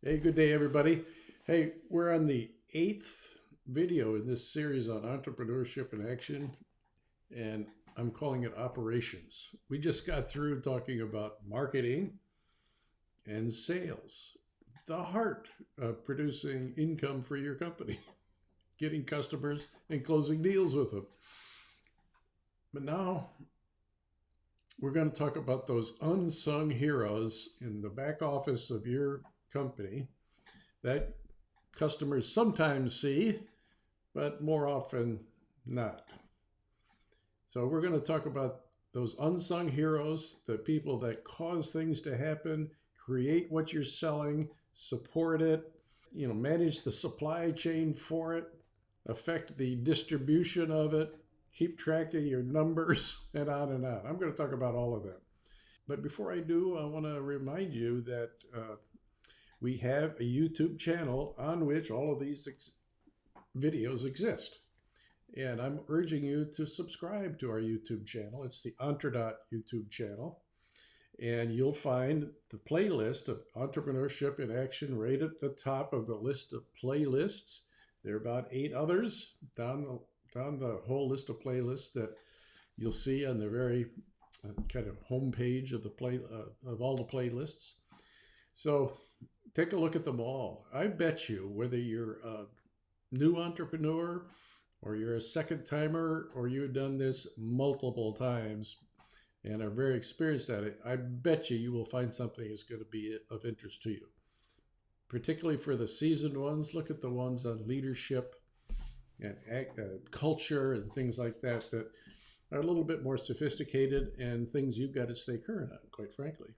Hey, good day, everybody. Hey, we're on the eighth video in this series on entrepreneurship and action, and I'm calling it operations. We just got through talking about marketing and sales, the heart of producing income for your company, getting customers and closing deals with them. But now we're going to talk about those unsung heroes in the back office of your company that customers sometimes see, but more often not. So we're going to talk about those unsung heroes, the people that cause things to happen, create what you're selling, support it, manage the supply chain for it, affect the distribution of it, keep track of your numbers, and on and on. I'm going to talk about all of them. But before I do, I want to remind you that we have a YouTube channel on which all of these videos exist. And I'm urging you to subscribe to our YouTube channel. It's the Entredot YouTube channel. And you'll find the playlist of Entrepreneurship in Action right at the top of the list of playlists. There are about 8 others down the whole list of playlists that you'll see on the very kind of homepage of of all the playlists. So take a look at them all. I bet you, whether you're a new entrepreneur or you're a second timer or you've done this multiple times and are very experienced at it, I bet you will find something that's going to be of interest to you. Particularly for the seasoned ones, look at the ones on leadership and culture and things like that that are a little bit more sophisticated and things you've got to stay current on, quite frankly.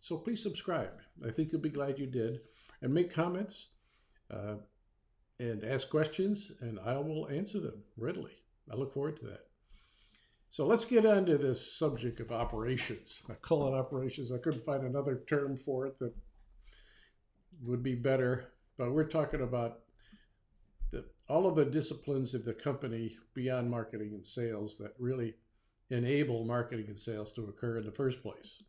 So please subscribe. I think you'll be glad you did. And make comments and ask questions, and I will answer them readily. I look forward to that. So let's get on to this subject of operations. I call it operations. I couldn't find another term for it that would be better, but we're talking about all of the disciplines of the company beyond marketing and sales that really enable marketing and sales to occur in the first place.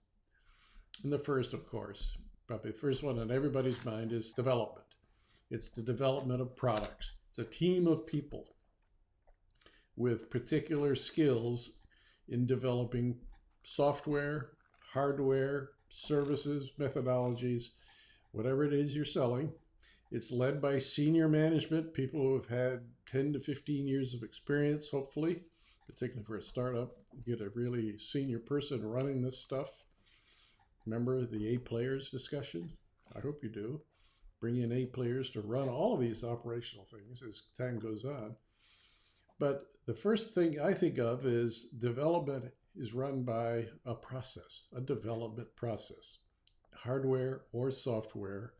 And the first, of course, probably the first one on everybody's mind is development. It's the development of products. It's a team of people with particular skills in developing software, hardware, services, methodologies, whatever it is you're selling. It's led by senior management, people who have had 10 to 15 years of experience, hopefully, particularly for a startup. Get a really senior person running this stuff. Remember the A players discussion? I hope you do. Bring in A players to run all of these operational things as time goes on. But the first thing I think of is development is run by a process, a development process, hardware or software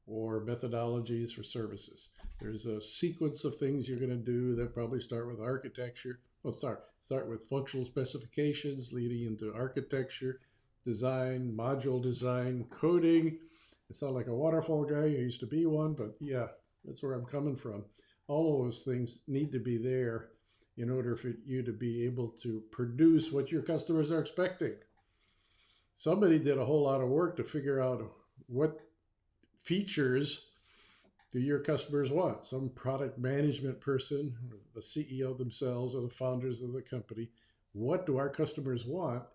or methodologies for services. There's a sequence of things you're going to do that probably start with architecture. Well, start with functional specifications leading into architecture, design, module design, coding. It's not like a waterfall guy. I used to be one, but yeah, that's where I'm coming from. All of those things need to be there in order for you to be able to produce what your customers are expecting. Somebody did a whole lot of work to figure out what features do your customers want. Some product management person, the CEO themselves, or the founders of the company. What do our customers want?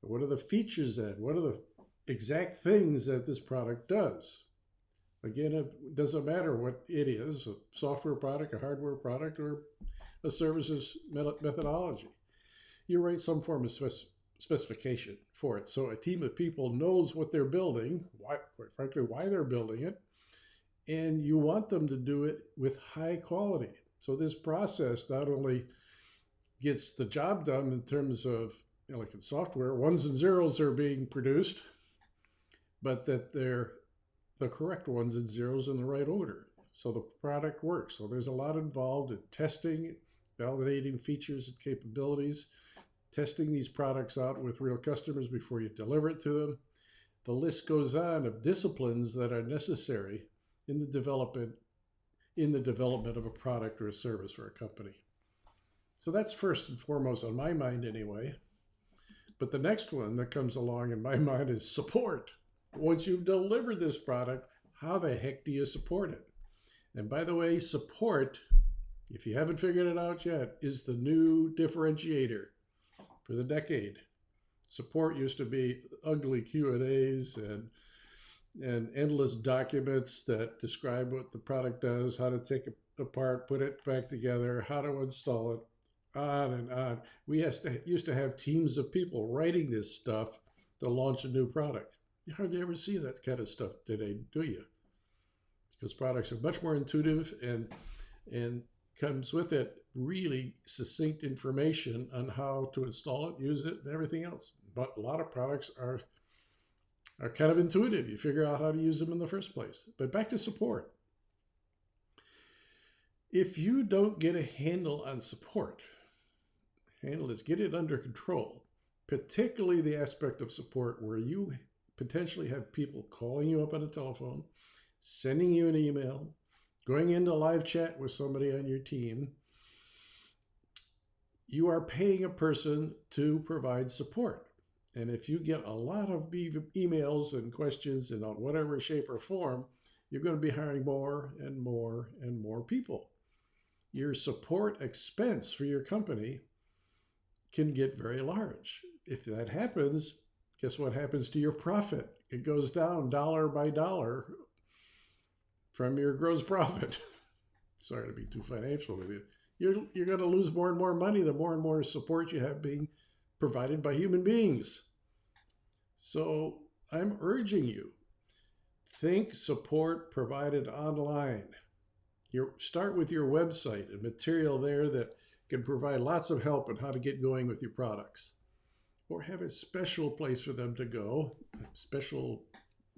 What are the features that? What are the exact things that this product does? Again, it doesn't matter what it is, a software product, a hardware product, or a services methodology. You write some form of specification for it. So a team of people knows what they're building, quite frankly, why they're building it, and you want them to do it with high quality. So this process not only gets the job done in terms of, like in software, ones and zeros are being produced, but that they're the correct ones and zeros in the right order. So the product works. So there's a lot involved in testing, validating features and capabilities, testing these products out with real customers before you deliver it to them. The list goes on of disciplines that are necessary in the development of a product or a service for a company. So that's first and foremost on my mind anyway. But the next one that comes along in my mind is support. Once you've delivered this product, how the heck do you support it? And by the way, support, if you haven't figured it out yet, is the new differentiator for the decade. Support used to be ugly Q&As and endless documents that describe what the product does, how to take it apart, put it back together, how to install it, on and on. We used to have teams of people writing this stuff to launch a new product. You hardly ever see that kind of stuff today, do you? Because products are much more intuitive and comes with it really succinct information on how to install it, use it, and everything else. But a lot of products are kind of intuitive. You figure out how to use them in the first place. But back to support. If you don't get a handle on support, get it under control, particularly the aspect of support where you potentially have people calling you up on a telephone, sending you an email, going into live chat with somebody on your team, you are paying a person to provide support. And if you get a lot of emails and questions in whatever shape or form, you're going to be hiring more and more and more people. Your support expense for your company can get very large. If that happens, guess what happens to your profit? It goes down dollar by dollar from your gross profit. Sorry to be too financial with you. You're going to lose more and more money the more and more support you have being provided by human beings. So I'm urging you, think support provided online. Start with your website and material there that can provide lots of help on how to get going with your products. Or have a special place for them to go, a special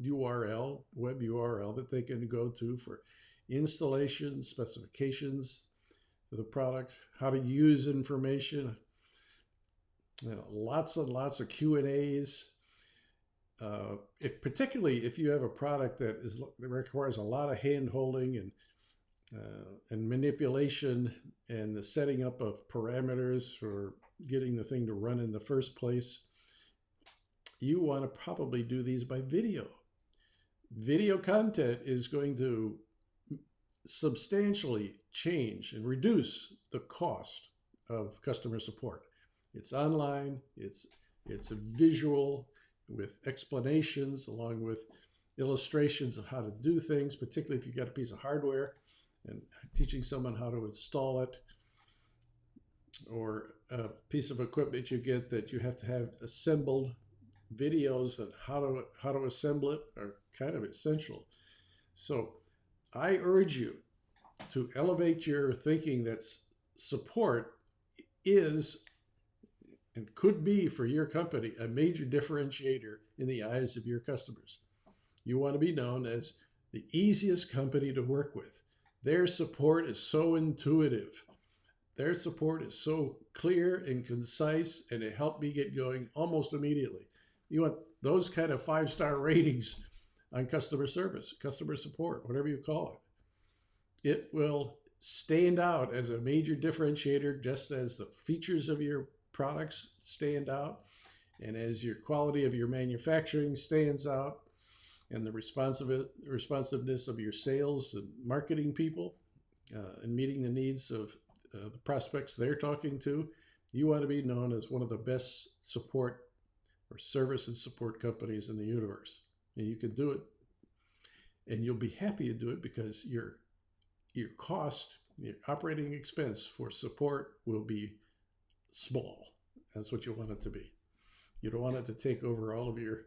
URL, web URL that they can go to for installation, specifications of the products, how to use information, lots and lots of Q&As. Particularly if you have a product that requires a lot of hand-holding and manipulation and the setting up of parameters for getting the thing to run in the first place, you want to probably do these by video. Video content is going to substantially change and reduce the cost of customer support. It's online, it's a visual with explanations along with illustrations of how to do things, particularly if you've got a piece of hardware and teaching someone how to install it, or a piece of equipment you get that you have to have assembled. Videos on how to assemble it are kind of essential. So I urge you to elevate your thinking that support is and could be for your company a major differentiator in the eyes of your customers. You want to be known as the easiest company to work with. Their support is so intuitive. Their support is so clear and concise, and it helped me get going almost immediately. You want those kind of 5-star ratings on customer service, customer support, whatever you call it. It will stand out as a major differentiator, just as the features of your products stand out, and as your quality of your manufacturing stands out, and the responsiveness of your sales and marketing people, and meeting the needs of the prospects they're talking to. You want to be known as one of the best support or service and support companies in the universe. And you can do it, and you'll be happy to do it because your cost, your operating expense for support will be small. That's what you want it to be. You don't want it to take over all of your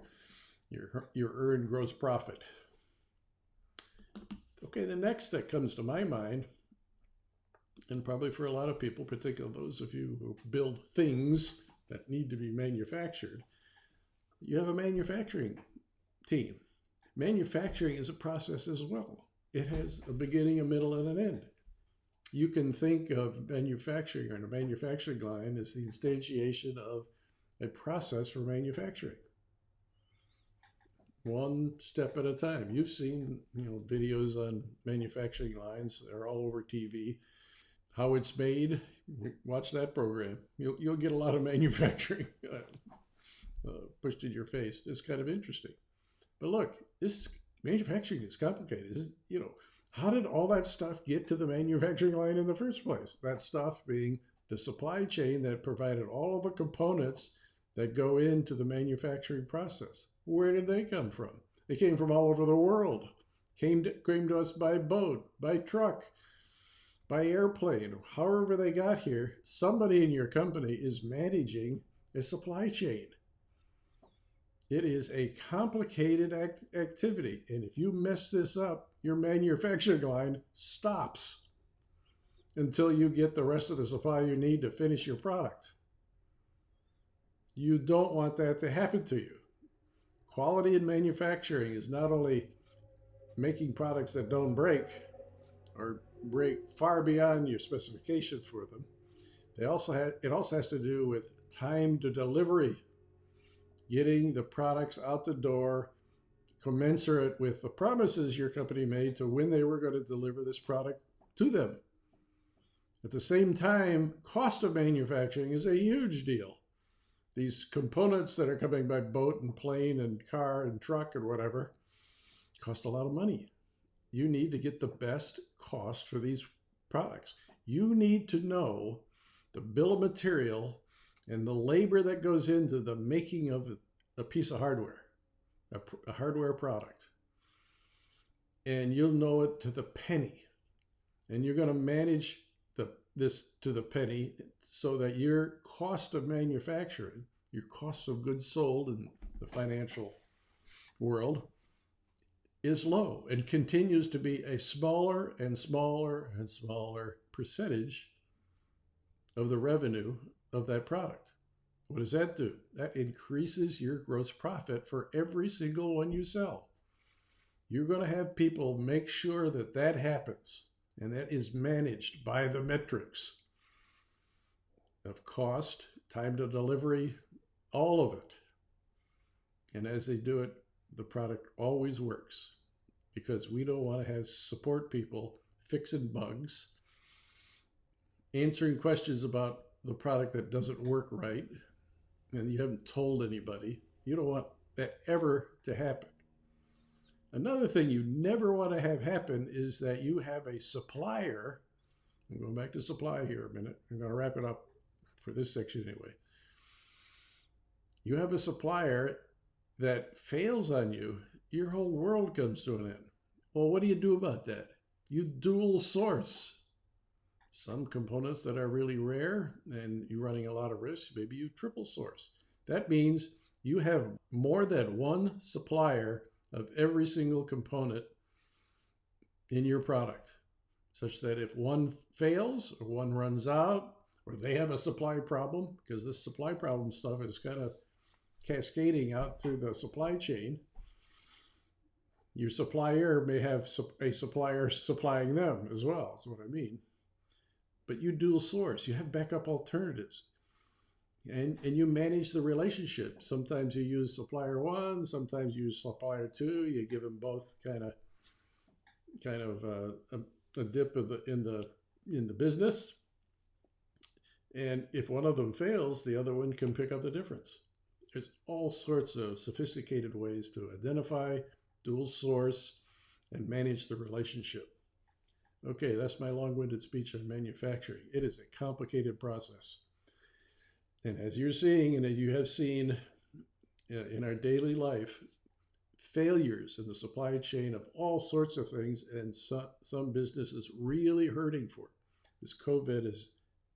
earned gross profit. Okay, the next that comes to my mind, and probably for a lot of people, particularly those of you who build things that need to be manufactured, you have a manufacturing team. Manufacturing is a process as well. It has a beginning, a middle, and an end. You can think of manufacturing or a manufacturing line as the instantiation of a process for manufacturing. One step at a time. You've seen, videos on manufacturing lines. They're all over TV. How it's made, watch that program. You'll get a lot of manufacturing pushed in your face. It's kind of interesting. But look, this Manufacturing is complicated. How did all that stuff get to the manufacturing line in the first place? That stuff being the supply chain that provided all of the components that go into the manufacturing process. Where did they come from? They came from all over the world. Came to us by boat, by truck, by airplane. However they got here, somebody in your company is managing a supply chain. It is a complicated activity. And if you mess this up, your manufacturing line stops until you get the rest of the supply you need to finish your product. You don't want that to happen to you. Quality in manufacturing is not only making products that don't break or break far beyond your specification for them. It also has to do with time to delivery, getting the products out the door commensurate with the promises your company made to when they were going to deliver this product to them. At the same time, cost of manufacturing is a huge deal. These components that are coming by boat and plane and car and truck and whatever cost a lot of money. You need to get the best cost for these products. You need to know the bill of material and the labor that goes into the making of a piece of hardware, a hardware product. And you'll know it to the penny. And you're going to manage this to the penny so that your cost of manufacturing, your cost of goods sold in the financial world is low and continues to be a smaller and smaller and smaller percentage of the revenue of that product. What does that do? That increases your gross profit for every single one you sell. You're going to have people make sure that that happens, and that is managed by the metrics of cost, time to delivery, all of it. And as they do it, the product always works, because we don't want to have support people fixing bugs, answering questions about the product that doesn't work right, and you haven't told anybody. You don't want that ever to happen. Another thing you never want to have happen is that you have a supplier. I'm going back to supply here a minute. I'm going to wrap it up for this section anyway. You have a supplier that fails on you, your whole world comes to an end. Well, what do you do about that? You dual source. Some components that are really rare and you're running a lot of risk, maybe you triple source. That means you have more than one supplier of every single component in your product, such that if one fails or one runs out or they have a supply problem, because this supply problem stuff is kind of cascading out through the supply chain, your supplier may have a supplier supplying them as well, is what I mean. But you dual source, you have backup alternatives. And you manage the relationship. Sometimes you use supplier one, sometimes you use supplier two. You give them both kind of a dip in the business. And if one of them fails, the other one can pick up the difference. There's all sorts of sophisticated ways to identify, dual source, and manage the relationship. Okay, that's my long-winded speech on manufacturing. It is a complicated process. And as you're seeing, and as you have seen in our daily life, failures in the supply chain of all sorts of things, and some businesses really hurting for it. This COVID has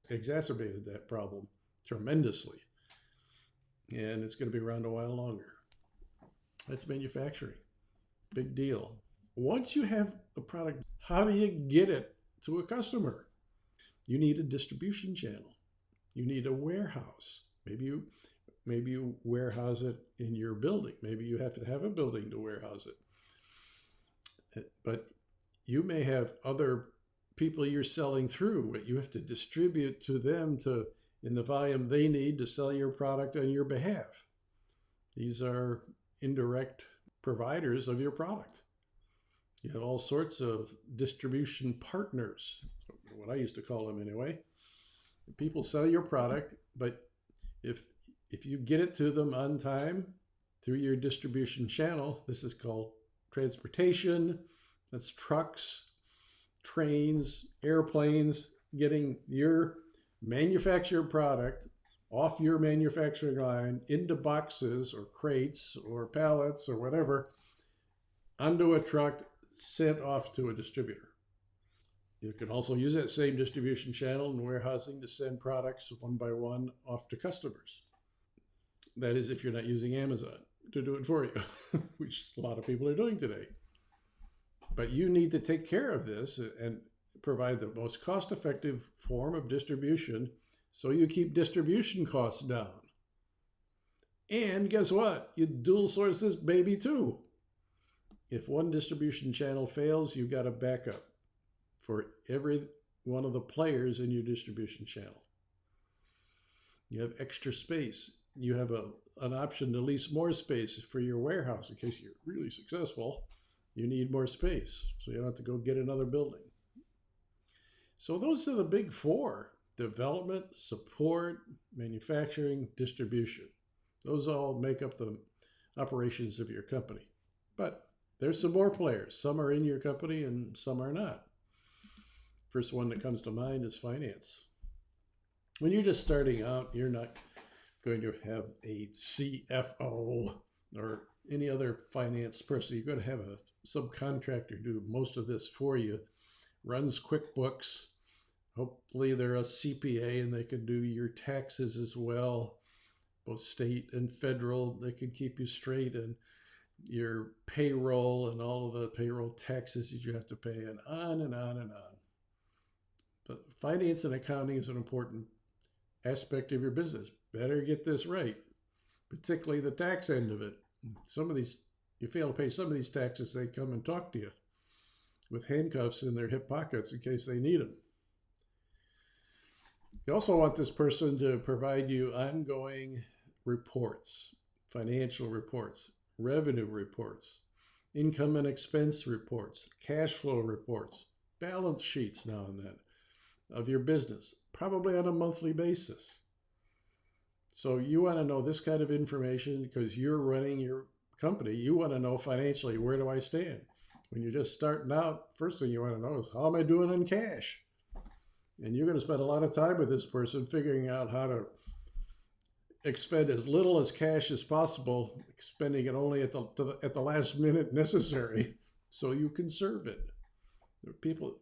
exacerbated that problem tremendously. And it's going to be around a while longer. That's manufacturing. Big deal. Once you have a product, how do you get it to a customer? You need a distribution channel. You need a warehouse. Maybe you warehouse it in your building. Maybe you have to have a building to warehouse it. But you may have other people you're selling through, but you have to distribute to them in the volume they need to sell your product on your behalf. These are indirect providers of your product. You have all sorts of distribution partners, what I used to call them anyway. People sell your product, but if you get it to them on time through your distribution channel, this is called transportation, that's trucks, trains, airplanes, getting your manufactured product off your manufacturing line into boxes or crates or pallets or whatever onto a truck sent off to a distributor. You can also use that same distribution channel in warehousing to send products one by one off to customers. That is, if you're not using Amazon to do it for you, which a lot of people are doing today. But you need to take care of this and provide the most cost-effective form of distribution so you keep distribution costs down. And guess what? You dual source this baby too. If one distribution channel fails, you've got a backup for every one of the players in your distribution channel. You have extra space. You have an option to lease more space for your warehouse in case you're really successful. You need more space, so you don't have to go get another building. So those are the big four: development, support, manufacturing, distribution. Those all make up the operations of your company. But there's some more players. Some are in your company and some are not. First one that comes to mind is finance. When you're just starting out, you're not going to have a CFO or any other finance person. You're going to have a subcontractor do most of this for you. Runs QuickBooks. Hopefully they're a CPA and they can do your taxes as well, both state and federal. They can keep you straight, and your payroll and all of the payroll taxes that you have to pay, and on and on and on. But finance and accounting is an important aspect of your business. Better get this right, particularly the tax end of it. Some of these, you fail to pay some of these taxes, they come and talk to you with handcuffs in their hip pockets in case they need them. You also want this person to provide you ongoing reports, financial reports, revenue reports, income and expense reports, cash flow reports, balance sheets now and then of your business, probably on a monthly basis. So you want to know this kind of information because you're running your company. You want to know financially, where do I stand? When you're just starting out, first thing you want to know is, how am I doing in cash? And you're going to spend a lot of time with this person figuring out how to expend as little as cash as possible, spending it only at the last minute necessary so you conserve it. There are people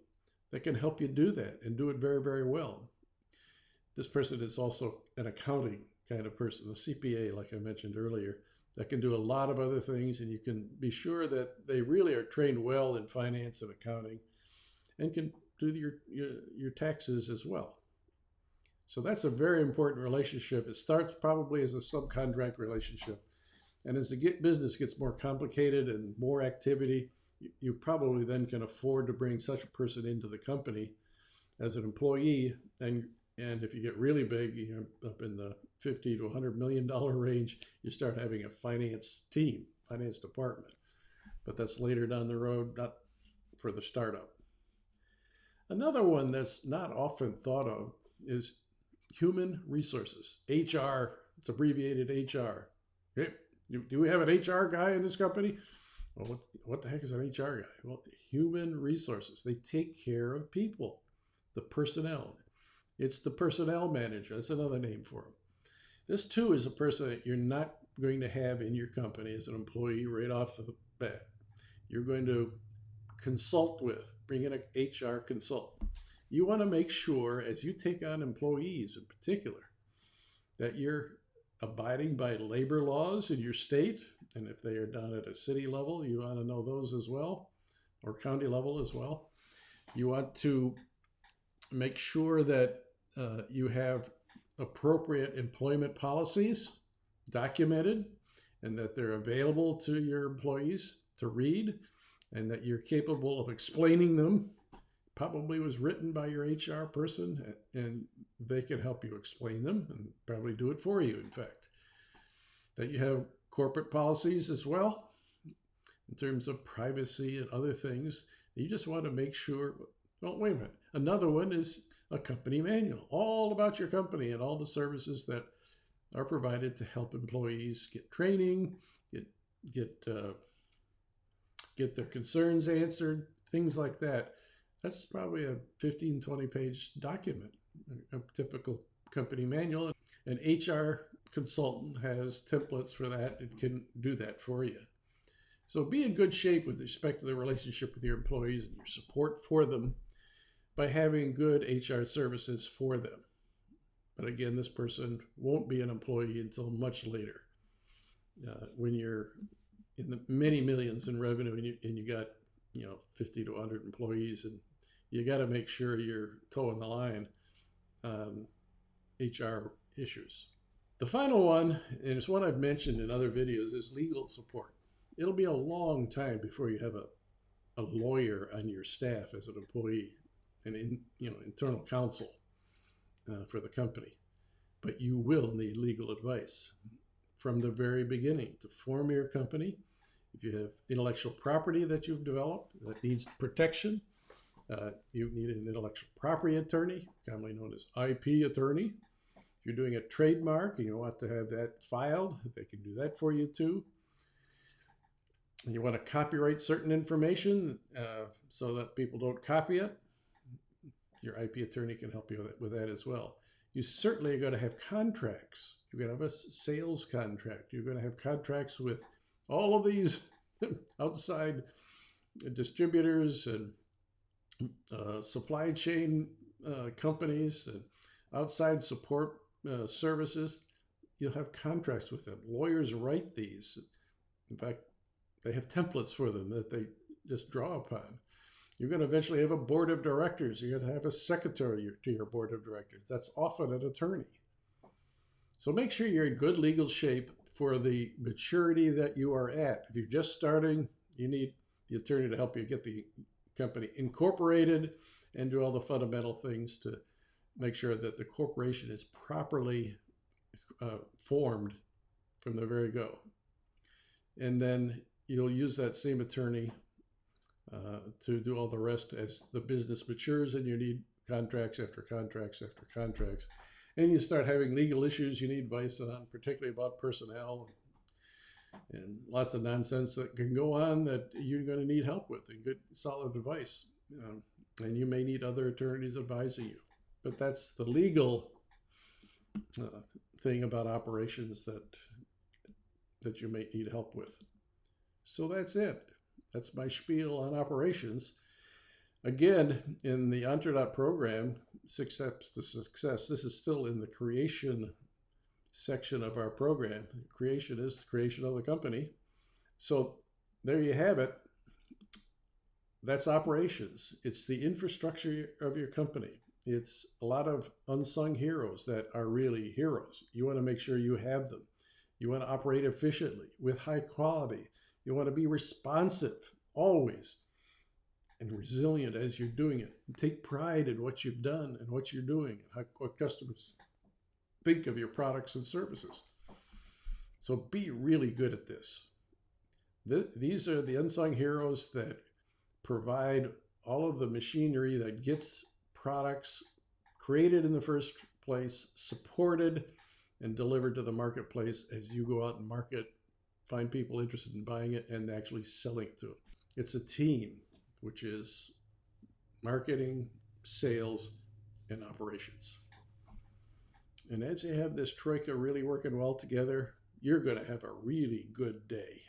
that can help you do that and do it very, very well. This person is also an accounting kind of person, the CPA, like I mentioned earlier, that can do a lot of other things, and you can be sure that they really are trained well in finance and accounting and can do your taxes as well. So that's a very important relationship. It starts probably as a subcontract relationship. And as the business gets more complicated and more activity, you probably then can afford to bring such a person into the company as an employee. And if you get really big, you're up in the $50 to $100 million range, you start having a finance team, finance department. But that's later down the road, not for the startup. Another one that's not often thought of is human resources, HR. It's abbreviated HR. Okay. Do we have an HR guy in this company? Well, what the heck is an HR guy? Well, human resources. They take care of people, the personnel. It's the personnel manager. That's another name for him. This too is a person that you're not going to have in your company as an employee right off the bat. You're going to consult with, bring in an HR consultant. You want to make sure, as you take on employees in particular, that you're abiding by labor laws in your state. And if they are done at a city level, you want to know those as well, or county level as well. You want to make sure that you have appropriate employment policies documented and that they're available to your employees to read, and that you're capable of explaining them. Probably was written by your HR person, and they can help you explain them and probably do it for you, in fact. That you have corporate policies as well in terms of privacy and other things. You just want to make sure. Oh, wait a minute. Another one is a company manual, all about your company and all the services that are provided to help employees get training, get get their concerns answered, things like that. That's probably a 15, 20-page document, a typical company manual. An HR consultant has templates for that and can do that for you. So be in good shape with respect to the relationship with your employees and your support for them by having good HR services for them. But again, this person won't be an employee until much later. When you're in the many millions in revenue and you got 50 to 100 employees, and you got to make sure you're toeing the line on HR issues. The final one, and it's one I've mentioned in other videos, is legal support. It'll be a long time before you have a lawyer on your staff as an employee, and internal counsel for the company. But you will need legal advice from the very beginning to form your company. If you have intellectual property that you've developed that needs protection, you need an intellectual property attorney, commonly known as IP attorney. If you're doing a trademark and you want to have that filed, they can do that for you too. And you want to copyright certain information so that people don't copy it, your IP attorney can help you with that as well. You certainly are going to have contracts. You're going to have a sales contract. You're going to have contracts with all of these outside distributors and supply chain companies and outside support services. You'll have contracts with them. Lawyers write these. In fact, they have templates for them that they just draw upon. You're going to eventually have a board of directors. You're going to have a secretary to your board of directors. That's often an attorney. So make sure you're in good legal shape for the maturity that you are at. If you're just starting, you need the attorney to help you get the company incorporated and do all the fundamental things to make sure that the corporation is properly formed from the very go. And then you'll use that same attorney to do all the rest as the business matures, and you need contracts after contracts after contracts. And you start having legal issues you need advice on, particularly about personnel and lots of nonsense that can go on that you're going to need help with and good, solid advice. And you may need other attorneys advising you. But that's the legal thing about operations that you may need help with. So that's it. That's my spiel on operations. Again, in the Untitled program, 6 Steps to Success, this is still in the creation section of our program. Creation is the creation of the company. So there you have it. That's operations. It's the infrastructure of your company. It's a lot of unsung heroes that are really heroes. You want to make sure you have them. You want to operate efficiently with high quality. You want to be responsive always and resilient as you're doing it. And take pride in what you've done and what you're doing and what customers think of your products and services. So be really good at this. These are the unsung heroes that provide all of the machinery that gets products created in the first place, supported and delivered to the marketplace as you go out and market, find people interested in buying it and actually selling it to them. It's a team, which is marketing, sales, and operations. And as you have this troika really working well together, you're going to have a really good day.